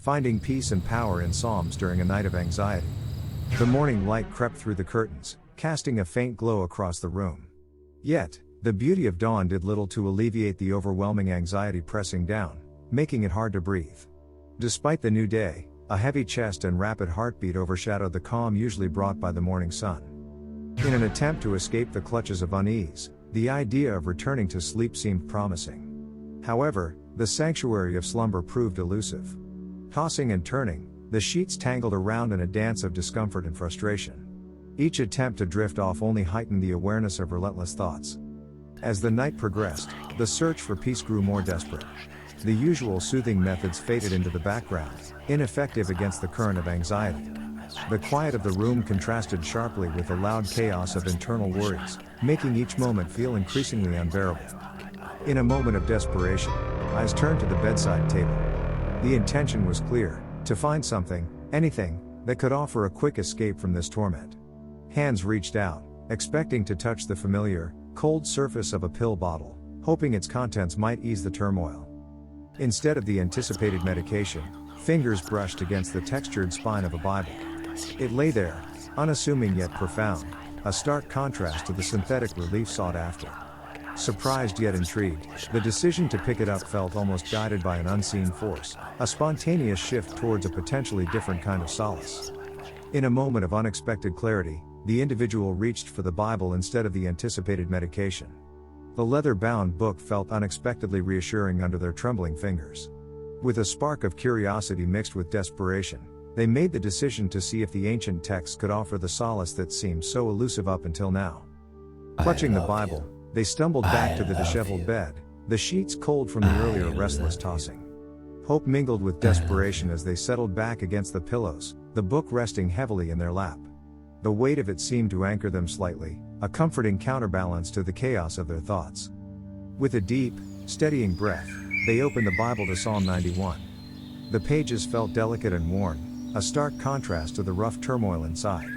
finding peace and power in Psalms during a night of anxiety. The morning light crept through the curtains, casting a faint glow across the room. Yet, the beauty of dawn did little to alleviate the overwhelming anxiety pressing down, making it hard to breathe. Despite the new day, a heavy chest and rapid heartbeat overshadowed the calm usually brought by the morning sun. In an attempt to escape the clutches of unease, the idea of returning to sleep seemed promising. However, the sanctuary of slumber proved elusive. Tossing and turning, the sheets tangled around in a dance of discomfort and frustration. Each attempt to drift off only heightened the awareness of relentless thoughts. As the night progressed, the search for peace grew more desperate. The usual soothing methods faded into the background, ineffective against the current of anxiety. The quiet of the room contrasted sharply with the loud chaos of internal worries, making each moment feel increasingly unbearable. In a moment of desperation, eyes turned to the bedside table. The intention was clear: to find something, anything, that could offer a quick escape from this torment. Hands reached out, expecting to touch the familiar, cold surface of a pill bottle, hoping its contents might ease the turmoil. Instead of the anticipated medication, fingers brushed against the textured spine of a Bible. It lay there, unassuming yet profound, a stark contrast to the synthetic relief sought after. Surprised yet intrigued, the decision to pick it up felt almost guided by an unseen force, a spontaneous shift towards a potentially different kind of solace. In a moment of unexpected clarity, the individual reached for the Bible instead of the anticipated medication. The leather-bound book felt unexpectedly reassuring under their trembling fingers. With a spark of curiosity mixed with desperation, they made the decision to see if the ancient text could offer the solace that seemed so elusive up until now. Clutching the Bible, they stumbled back to the disheveled bed, the sheets cold from the earlier restless tossing. Hope mingled with desperation as they settled back against the pillows, the book resting heavily in their lap. The weight of it seemed to anchor them slightly, a comforting counterbalance to the chaos of their thoughts. With a deep, steadying breath, they opened the Bible to Psalm 91. The pages felt delicate and worn, a stark contrast to the rough turmoil inside.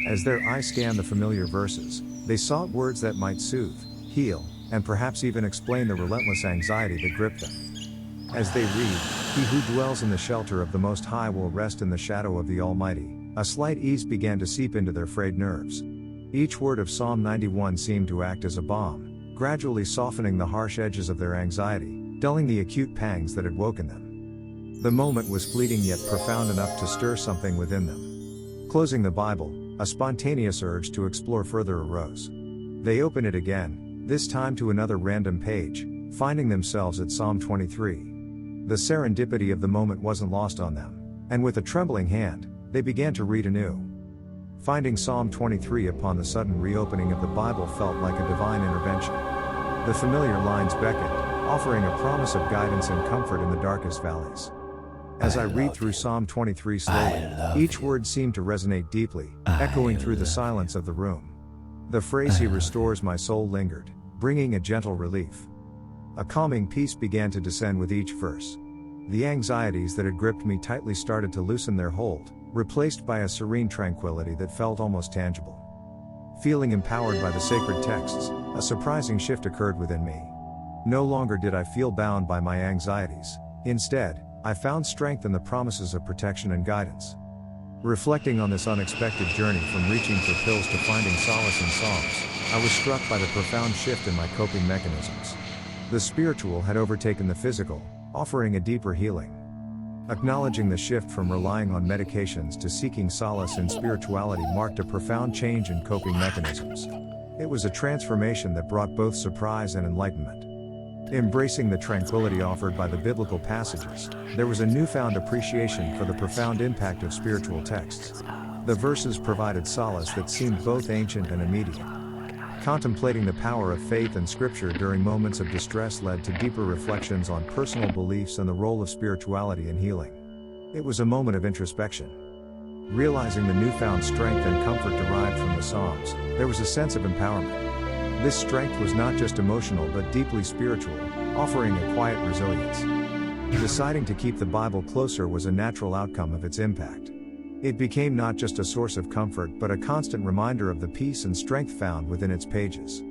As their eyes scanned the familiar verses, they sought words that might soothe, heal, and perhaps even explain the relentless anxiety that gripped them. As they read, "He who dwells in the shelter of the Most High will rest in the shadow of the Almighty," a slight ease began to seep into their frayed nerves. Each word of Psalm 91 seemed to act as a balm, gradually softening the harsh edges of their anxiety, dulling the acute pangs that had woken them. The moment was fleeting yet profound enough to stir something within them. Closing the Bible, a spontaneous urge to explore further arose. They opened it again, this time to another random page, finding themselves at Psalm 23. The serendipity of the moment wasn't lost on them, and with a trembling hand, they began to read anew. Finding Psalm 23 upon the sudden reopening of the Bible felt like a divine intervention. The familiar lines beckoned, offering a promise of guidance and comfort in the darkest valleys. As I read through Psalm 23 slowly, each word seemed to resonate deeply, echoing through the silence of the room. The phrase "He restores my soul" lingered, bringing a gentle relief. A calming peace began to descend with each verse. The anxieties that had gripped me tightly started to loosen their hold, replaced by a serene tranquility that felt almost tangible. Feeling empowered by the sacred texts, a surprising shift occurred within me. No longer did I feel bound by my anxieties. Instead, I found strength in the promises of protection and guidance. Reflecting on this unexpected journey from reaching for pills to finding solace in Psalms, I was struck by the profound shift in my coping mechanisms. The spiritual had overtaken the physical, offering a deeper healing. Acknowledging the shift from relying on medications to seeking solace in spirituality marked a profound change in coping mechanisms. It was a transformation that brought both surprise and enlightenment. Embracing the tranquility offered by the biblical passages, there was a newfound appreciation for the profound impact of spiritual texts. The verses provided solace that seemed both ancient and immediate. Contemplating the power of faith and scripture during moments of distress led to deeper reflections on personal beliefs and the role of spirituality in healing. It was a moment of introspection. Realizing the newfound strength and comfort derived from the Psalms, there was a sense of empowerment. This strength was not just emotional but deeply spiritual, offering a quiet resilience. Deciding to keep the Bible closer was a natural outcome of its impact. It became not just a source of comfort but a constant reminder of the peace and strength found within its pages.